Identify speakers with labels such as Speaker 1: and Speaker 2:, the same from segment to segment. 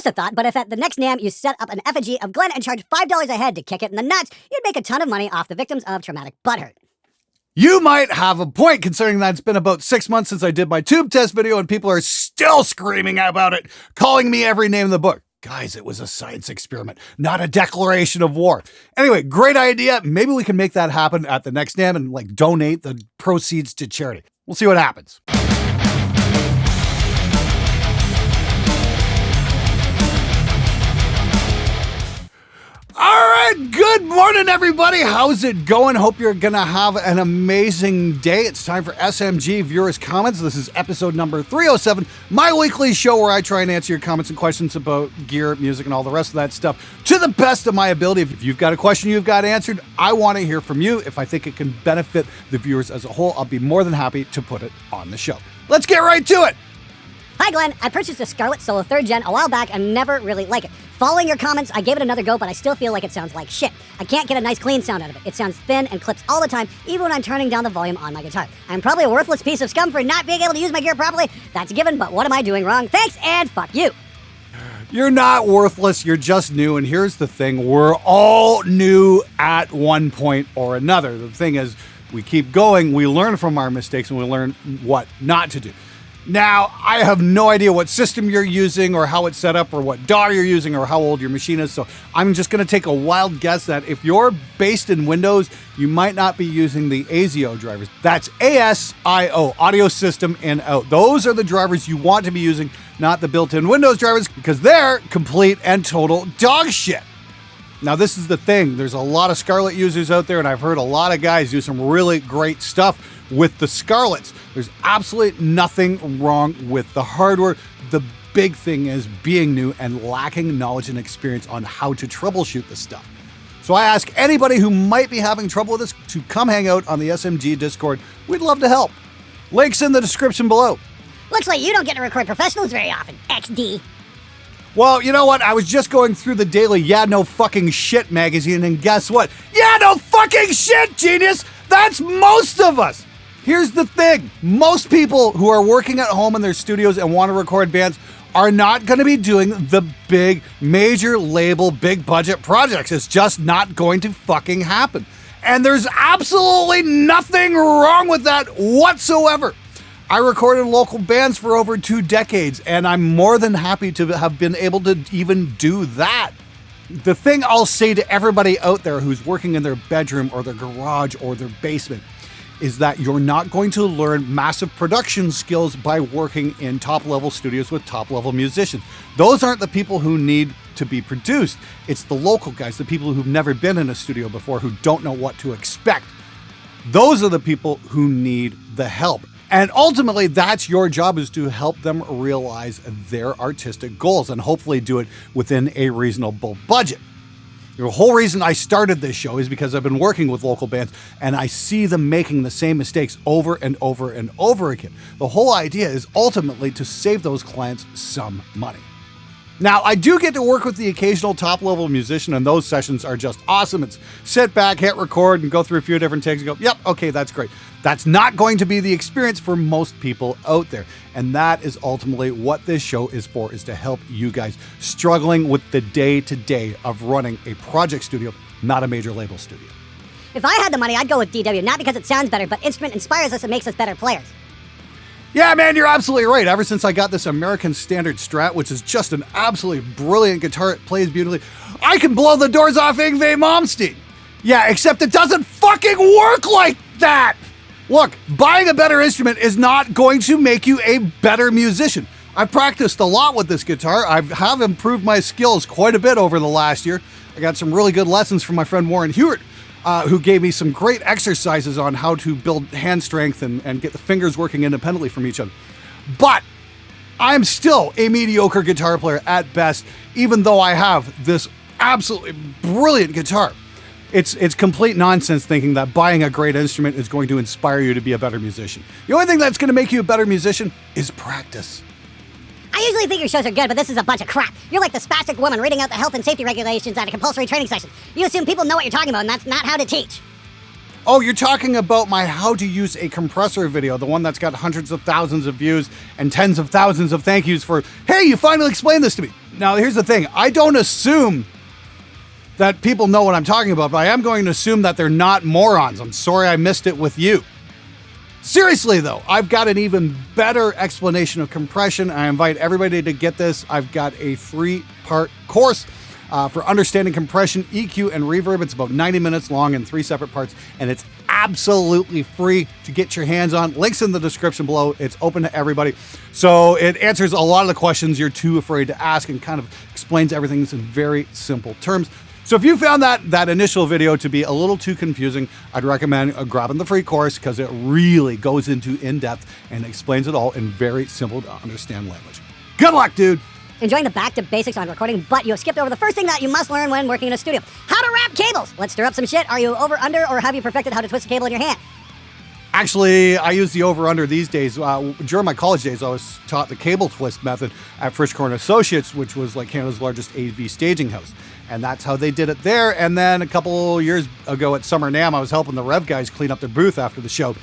Speaker 1: Just a thought, but if at the next NAMM you set up an effigy of Glenn and charge $5 a head to kick it in the nuts, you'd make a ton of money off the victims of traumatic butthurt.
Speaker 2: You might have a point, considering that it's been about 6 months since I did my tube test video and people are still screaming about it, calling me every name in the book. Guys, it was a science experiment, not a declaration of war. Anyway, great idea. Maybe we can make that happen at the next NAMM and donate the proceeds to charity. We'll see what happens. All right, good morning, everybody. How's it going? Hope you're going to have an amazing day. It's time for SMG Viewers Comments. This is episode number 307, my weekly show where I try and answer your comments and questions about gear, music, and all the rest of that stuff to the best of my ability. If you've got a question you've got answered, I want to hear from you. If I think it can benefit the viewers as a whole, I'll be more than happy to put it on the show. Let's get right to it.
Speaker 1: Hi Glenn, I purchased a Scarlett Solo 3rd Gen a while back and never really like it. Following your comments, I gave it another go, but I still feel like it sounds like shit. I can't get a nice clean sound out of it. It sounds thin and clips all the time, even when I'm turning down the volume on my guitar. I'm probably a worthless piece of scum for not being able to use my gear properly. That's a given, but what am I doing wrong? Thanks, and fuck you.
Speaker 2: You're not worthless, you're just new, and here's the thing, we're all new at one point or another. The thing is, we keep going, we learn from our mistakes, and we learn what not to do. Now, I have no idea what system you're using or how it's set up or what DAW you're using or how old your machine is, so I'm just going to take a wild guess that if you're based in Windows, you might not be using the ASIO drivers. That's ASIO, Audio System In Out. Those are the drivers you want to be using, not the built-in Windows drivers, because they're complete and total dog shit. Now, this is the thing. There's a lot of Scarlett users out there, and I've heard a lot of guys do some really great stuff with the Scarletts. There's absolutely nothing wrong with the hardware. The big thing is being new and lacking knowledge and experience on how to troubleshoot this stuff. So I ask anybody who might be having trouble with this to come hang out on the SMG Discord. We'd love to help. Links in the description below.
Speaker 1: Looks like you don't get to record professionals very often, XD.
Speaker 2: Well, you know what? I was just going through the daily Yeah No Fucking Shit magazine, and guess what? Yeah no fucking shit, genius! That's most of us! Here's the thing. Most people who are working at home in their studios and want to record bands are not going to be doing the big, major label, big budget projects. It's just not going to fucking happen. And there's absolutely nothing wrong with that whatsoever. I recorded local bands for over 2 decades, and I'm more than happy to have been able to even do that. The thing I'll say to everybody out there who's working in their bedroom or their garage or their basement is that you're not going to learn massive production skills by working in top-level studios with top-level musicians. Those aren't the people who need to be produced. It's the local guys, the people who've never been in a studio before, who don't know what to expect. Those are the people who need the help. And ultimately, that's your job, is to help them realize their artistic goals and hopefully do it within a reasonable budget. The whole reason I started this show is because I've been working with local bands and I see them making the same mistakes over and over and over again. The whole idea is ultimately to save those clients some money. Now, I do get to work with the occasional top-level musician, and those sessions are just awesome. It's sit back, hit record, and go through a few different takes and go, yep, okay, that's great. That's not going to be the experience for most people out there. And that is ultimately what this show is for, is to help you guys struggling with the day-to-day of running a project studio, not a major label studio.
Speaker 1: If I had the money, I'd go with DW, not because it sounds better, but instrument inspires us and makes us better players.
Speaker 2: Yeah, man, you're absolutely right. Ever since I got this American Standard Strat, which is just an absolutely brilliant guitar, it plays beautifully, I can blow the doors off Yngwie Malmsteen. Yeah, except it doesn't fucking work like that. Look, buying a better instrument is not going to make you a better musician. I've practiced a lot with this guitar. I have improved my skills quite a bit over the last year. I got some really good lessons from my friend Warren Hewitt, who gave me some great exercises on how to build hand strength and get the fingers working independently from each other. But I'm still a mediocre guitar player at best, even though I have this absolutely brilliant guitar. It's complete nonsense thinking that buying a great instrument is going to inspire you to be a better musician. The only thing that's going to make you a better musician is practice.
Speaker 1: I usually think your shows are good, but this is a bunch of crap. You're like the spastic woman reading out the health and safety regulations at a compulsory training session. You assume people know what you're talking about, and that's not how to teach.
Speaker 2: Oh, you're talking about my how to use a compressor video, the one that's got hundreds of thousands of views and tens of thousands of thank yous for, hey, you finally explained this to me. Now, here's the thing. I don't assume that people know what I'm talking about, but I am going to assume that they're not morons. I'm sorry I missed it with you. Seriously, though, I've got an even better explanation of compression. I invite everybody to get this. I've got a 3-part course for understanding compression, EQ, and reverb. It's about 90 minutes long in 3 separate parts, and it's absolutely free to get your hands on. Links in the description below. It's open to everybody. So it answers a lot of the questions you're too afraid to ask and kind of explains everything in very simple terms. So if you found that initial video to be a little too confusing, I'd recommend grabbing the free course because it really goes into in-depth and explains it all in very simple to understand language. Good luck, dude!
Speaker 1: Enjoying the back to basics on recording, but you have skipped over the first thing that you must learn when working in a studio. How to wrap cables! Let's stir up some shit. Are you over, under, or have you perfected how to twist a cable in your hand?
Speaker 2: Actually, I use the over-under these days. During my college days, I was taught the cable twist method at Frisch Corn Associates, which was like Canada's largest AV staging house. And that's how they did it there. And then a couple years ago at Summer NAMM, I was helping the Rev guys clean up their booth after the show.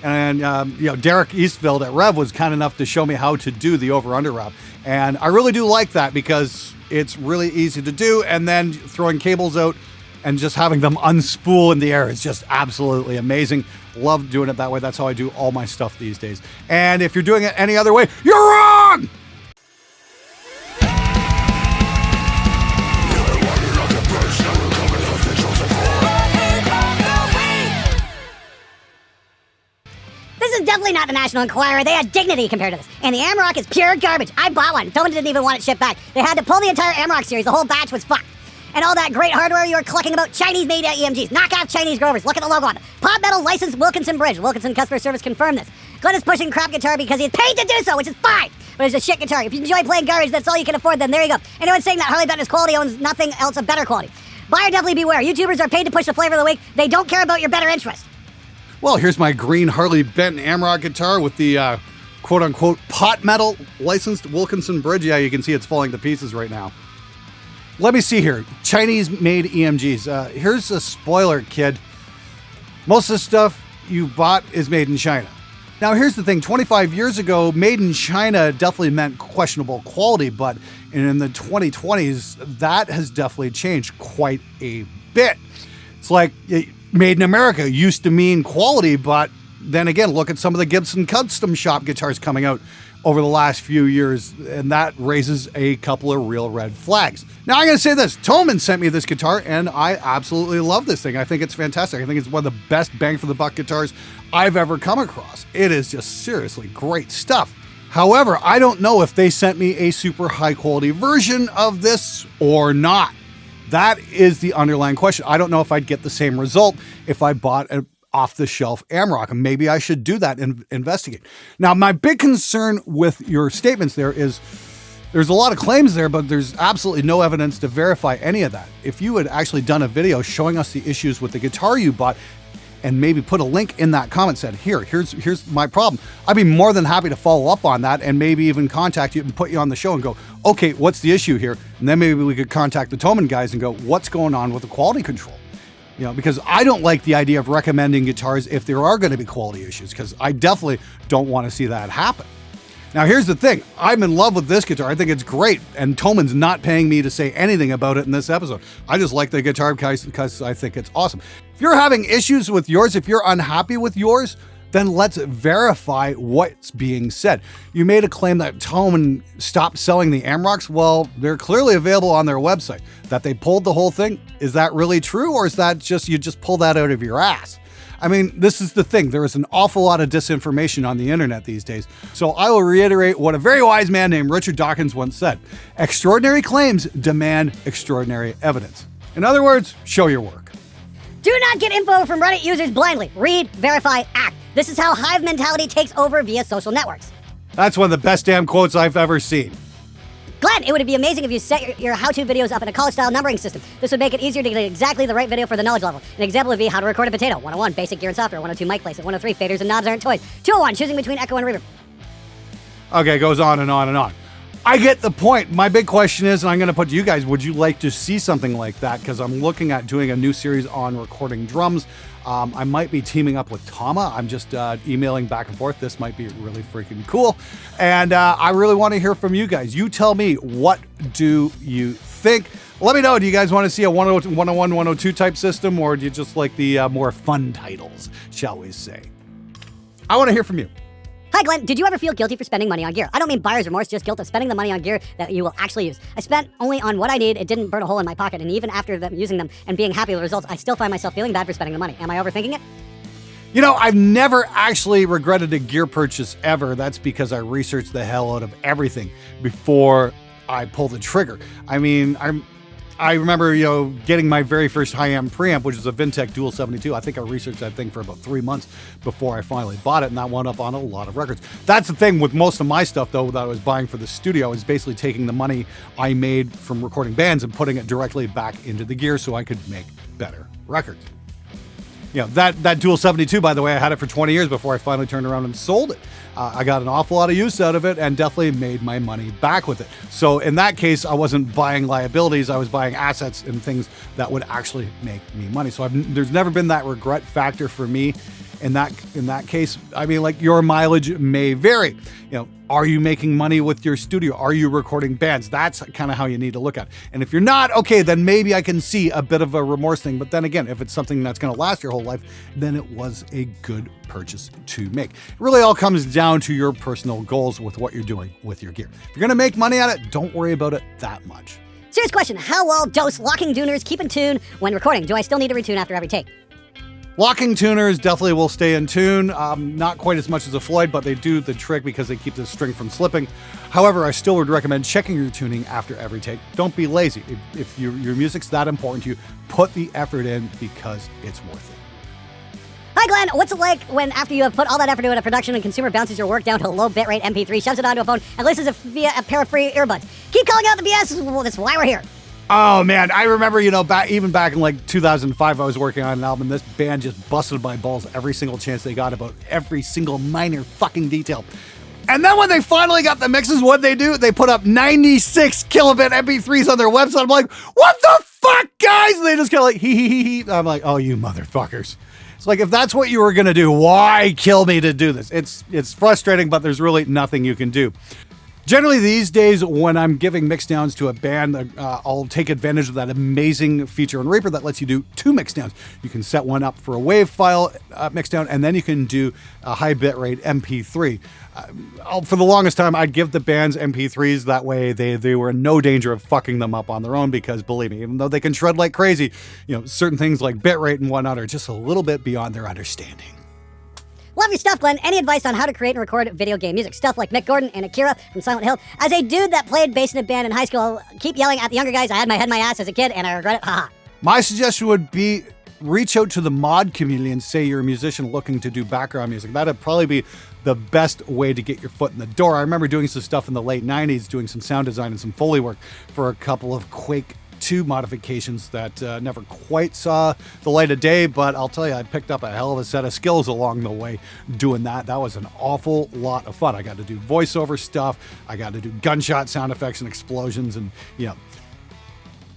Speaker 2: And, Derek Eastveld at Rev was kind enough to show me how to do the over-under wrap. And I really do like that because it's really easy to do. And then throwing cables out and just having them unspool in the air is just absolutely amazing. Love doing it that way. That's how I do all my stuff these days. And if you're doing it any other way, you're wrong!
Speaker 1: This is definitely not the National Enquirer. They had dignity compared to this. And the Amrock is pure garbage. I bought one. Someone didn't even want it shipped back. They had to pull the entire Amrock series. The whole batch was fucked. And all that great hardware you were clucking about, Chinese-made EMGs, knockoff Chinese Grovers. Look at the logo on it. Pop Metal licensed Wilkinson Bridge. Wilkinson customer service confirmed this. Glenn is pushing crap guitar because he's paid to do so, which is fine. But it's a shit guitar. If you enjoy playing garbage, that's all you can afford, then there you go. Anyone saying that Harley Benton's quality owns nothing else of better quality. Buyer definitely beware. YouTubers are paid to push the flavor of the week. They don't care about your better interest.
Speaker 2: Well, here's my green Harley Benton Amrock guitar with the quote-unquote pot metal licensed Wilkinson Bridge. Yeah, you can see it's falling to pieces right now. Let me see here. Chinese-made EMGs. Here's a spoiler, kid. Most of the stuff you bought is made in China. Now, here's the thing. 25 years ago, made in China definitely meant questionable quality, but in the 2020s, that has definitely changed quite a bit. It's like made in America used to mean quality, but then again, look at some of the Gibson custom shop guitars coming out over the last few years, and that raises a couple of real red flags. Now, I'm going to say this. Thomann sent me this guitar, and I absolutely love this thing. I think it's fantastic. I think it's one of the best bang-for-the-buck guitars I've ever come across. It is just seriously great stuff. However, I don't know if they sent me a super high-quality version of this or not. That is the underlying question. I don't know if I'd get the same result if I bought an off-the-shelf Amrock. Maybe I should do that and investigate. Now, my big concern with your statements there is there's a lot of claims there, but there's absolutely no evidence to verify any of that. If you had actually done a video showing us the issues with the guitar you bought and maybe put a link in that comment, said, here's my problem, I'd be more than happy to follow up on that and maybe even contact you and put you on the show and go, okay, what's the issue here? And then maybe we could contact the Thomann guys and go, what's going on with the quality control? Because I don't like the idea of recommending guitars if there are going to be quality issues, because I definitely don't want to see that happen. Now, here's the thing. I'm in love with this guitar. I think it's great, and Thomann's not paying me to say anything about it in this episode. I just like the guitar because I think it's awesome. If you're having issues with yours, if you're unhappy with yours, then let's verify what's being said. You made a claim that Thomann stopped selling the Amrocks. Well, they're clearly available on their website. That they pulled the whole thing, is that really true, or is that just you just pull that out of your ass? I mean, this is the thing. There is an awful lot of disinformation on the internet these days. So I will reiterate what a very wise man named Richard Dawkins once said. Extraordinary claims demand extraordinary evidence. In other words, show your work.
Speaker 1: Do not get info from Reddit users blindly. Read, verify, act. This is how hive mentality takes over via social networks.
Speaker 2: That's one of the best damn quotes I've ever seen.
Speaker 1: Glenn, it would be amazing if you set your how-to videos up in a college-style numbering system. This would make it easier to get exactly the right video for the knowledge level. An example would be how to record a potato. 101, basic gear and software. 102, mic placement. 103, faders and knobs aren't toys. 201, choosing between echo and reverb.
Speaker 2: Okay, goes on and on and on. I get the point. My big question is, and I'm going to put to you guys, would you like to see something like that? Because I'm looking at doing a new series on recording drums. I might be teaming up with Tama. I'm just emailing back and forth. This might be really freaking cool. And I really want to hear from you guys. You tell me, what do you think? Let me know. Do you guys want to see a 101, 102 type system, or do you just like the more fun titles, shall we say? I want to hear from you.
Speaker 1: Hi, Glenn. Did you ever feel guilty for spending money on gear? I don't mean buyer's remorse, just guilt of spending the money on gear that you will actually use. I spent only on what I need. It didn't burn a hole in my pocket. And even after using them and being happy with the results, I still find myself feeling bad for spending the money. Am I overthinking it?
Speaker 2: You know, I've never actually regretted a gear purchase ever. That's because I researched the hell out of everything before I pull the trigger. I mean, I remember, getting my very first high-end preamp, which is a Vintech Dual 72. I think I researched that thing for about 3 months before I finally bought it, and that wound up on a lot of records. That's the thing with most of my stuff, though, that I was buying for the studio. I was basically taking the money I made from recording bands and putting it directly back into the gear so I could make better records. That Dual 72, by the way, I had it for 20 years before I finally turned around and sold it. I got an awful lot of use out of it and definitely made my money back with it. So in that case, I wasn't buying liabilities. I was buying assets and things that would actually make me money. So there's never been that regret factor for me in that case. I mean, like, your mileage may vary. Are you making money with your studio? Are you recording bands? That's kind of how you need to look at it. And if you're not, okay, then maybe I can see a bit of a remorse thing. But then again, if it's something that's going to last your whole life, then it was a good purchase to make. It really all comes down to your personal goals with what you're doing with your gear. If you're going to make money at it, don't worry about it that much.
Speaker 1: Serious question. How well dose locking tuners keep in tune when recording? Do I still need to retune after every take?
Speaker 2: Locking tuners definitely will stay in tune, not quite as much as a Floyd, but they do the trick because they keep the string from slipping. However, I still would recommend checking your tuning after every take. Don't be lazy. If your music's that important to you, put the effort in because it's worth it.
Speaker 1: Hi, Glenn. What's it like when, after you have put all that effort into a production, and consumer bounces your work down to a low bitrate MP3, shoves it onto a phone, and listens via a pair of free earbuds? Keep calling out the BS. That's why we're here.
Speaker 2: Oh man, I remember, back in like 2005, I was working on an album. This band just busted my balls every single chance they got about every single minor fucking detail. And then when they finally got the mixes, what'd they do? They put up 96 kilobit MP3s on their website. I'm like, what the fuck, guys? And they just kind of like, hee. I'm like, oh, you motherfuckers. It's like, if that's what you were going to do, why kill me to do this? It's frustrating, but there's really nothing you can do. Generally these days, when I'm giving mixdowns to a band, I'll take advantage of that amazing feature in Reaper that lets you do 2 mixdowns. You can set one up for a WAV file mixdown, and then you can do a high bitrate MP3. For the longest time, I'd give the bands MP3s. That way they were in no danger of fucking them up on their own, because believe me, even though they can shred like crazy, certain things like bitrate and whatnot are just a little bit beyond their understanding.
Speaker 1: Love your stuff, Glenn. Any advice on how to create and record video game music? Stuff like Mick Gordon and Akira from Silent Hill. As a dude that played bass in a band in high school, I'll keep yelling at the younger guys, I had my head in my ass as a kid, and I regret it. Haha.
Speaker 2: My suggestion would be reach out to the mod community and say you're a musician looking to do background music. That'd probably be the best way to get your foot in the door. I remember doing some stuff in the late 90s, doing some sound design and some Foley work for a couple of Quake 2 modifications that never quite saw the light of day, but I'll tell you, I picked up a hell of a set of skills along the way doing that. That was an awful lot of fun. I got to do voiceover stuff. I got to do gunshot sound effects and explosions, and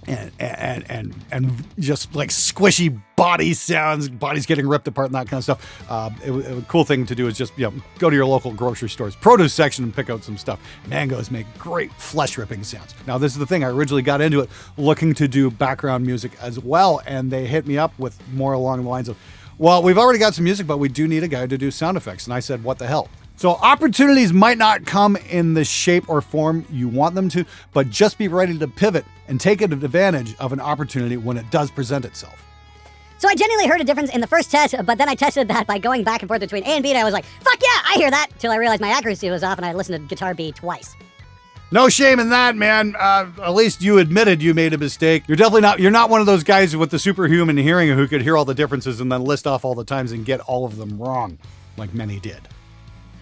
Speaker 2: and just like squishy body sounds, bodies getting ripped apart and that kind of stuff. A cool thing to do is just go to your local grocery store's produce section and pick out some stuff. Mangoes make great flesh ripping sounds. Now this is the thing, I originally got into it looking to do background music as well, and they hit me up with more along the lines of, well, we've already got some music, but we do need a guy to do sound effects. And I said, what the hell? So opportunities might not come in the shape or form you want them to, but just be ready to pivot and take advantage of an opportunity when it does present itself.
Speaker 1: So I genuinely heard a difference in the first test, but then I tested that by going back and forth between A and B, and I was like, fuck yeah, I hear that, till I realized my accuracy was off and I listened to guitar B twice.
Speaker 2: No shame in that, man. At least you admitted you made a mistake. You're not one of those guys with the superhuman hearing who could hear all the differences and then list off all the times and get all of them wrong, like many did.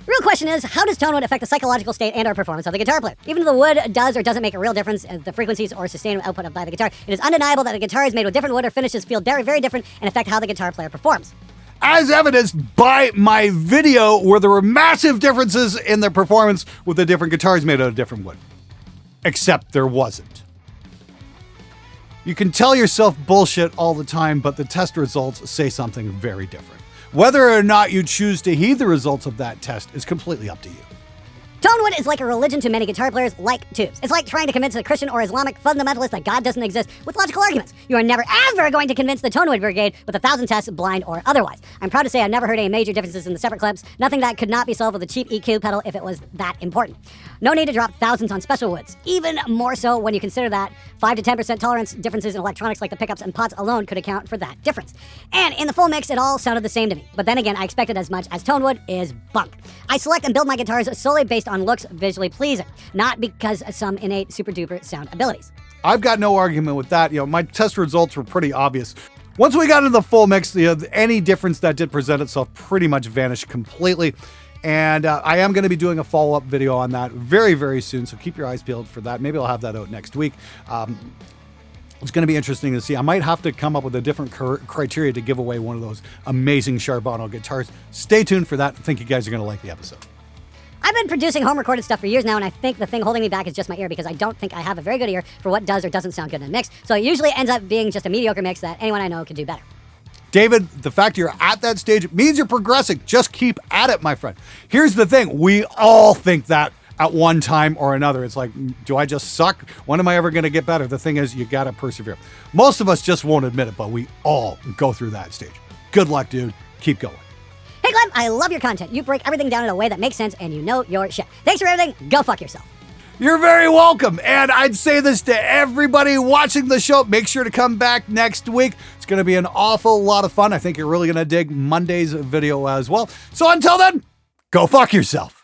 Speaker 1: Real question is, how does tonewood affect the psychological state and/or performance of the guitar player? Even though the wood does or doesn't make a real difference in the frequencies or sustained output by the guitar, it is undeniable that a guitar is made with different wood or finishes feel very, very different and affect how the guitar player performs.
Speaker 2: As evidenced by my video where there were massive differences in the performance with the different guitars made out of different wood. Except there wasn't. You can tell yourself bullshit all the time, but the test results say something very different. Whether or not you choose to heed the results of that test is completely up to you.
Speaker 1: Tonewood is like a religion to many guitar players like tubes. It's like trying to convince a Christian or Islamic fundamentalist that God doesn't exist with logical arguments. You are never ever going to convince the Tonewood Brigade with 1,000 tests, blind or otherwise. I'm proud to say I never heard any major differences in the separate clips. Nothing that could not be solved with a cheap EQ pedal if it was that important. No need to drop thousands on special woods. Even more so when you consider that 5 to 10% tolerance differences in electronics like the pickups and pots alone could account for that difference. And in the full mix, it all sounded the same to me. But then again, I expected as much as Tonewood is bunk. I select and build my guitars solely based on looks visually pleasing, not because of some innate super duper sound abilities.
Speaker 2: I've got no argument with that. My test results were pretty obvious. Once we got into the full mix, any difference that did present itself pretty much vanished completely. And I am going to be doing a follow-up video on that very, very soon. So keep your eyes peeled for that. Maybe I'll have that out next week. It's going to be interesting to see. I might have to come up with a different criteria to give away one of those amazing Charbonneau guitars. Stay tuned for that. I think you guys are going to like the episode.
Speaker 1: I've been producing home recorded stuff for years now, and I think the thing holding me back is just my ear, because I don't think I have a very good ear for what does or doesn't sound good in a mix. So it usually ends up being just a mediocre mix that anyone I know could do better.
Speaker 2: David, the fact you're at that stage means you're progressing. Just keep at it, my friend. Here's the thing. We all think that at one time or another. It's like, do I just suck? When am I ever going to get better? The thing is, you got to persevere. Most of us just won't admit it, but we all go through that stage. Good luck, dude. Keep going.
Speaker 1: Hey, Glenn, I love your content. You break everything down in a way that makes sense, and you know your shit. Thanks for everything. Go fuck yourself.
Speaker 2: You're very welcome. And I'd say this to everybody watching the show. Make sure to come back next week. It's going to be an awful lot of fun. I think you're really going to dig Monday's video as well. So until then, go fuck yourself.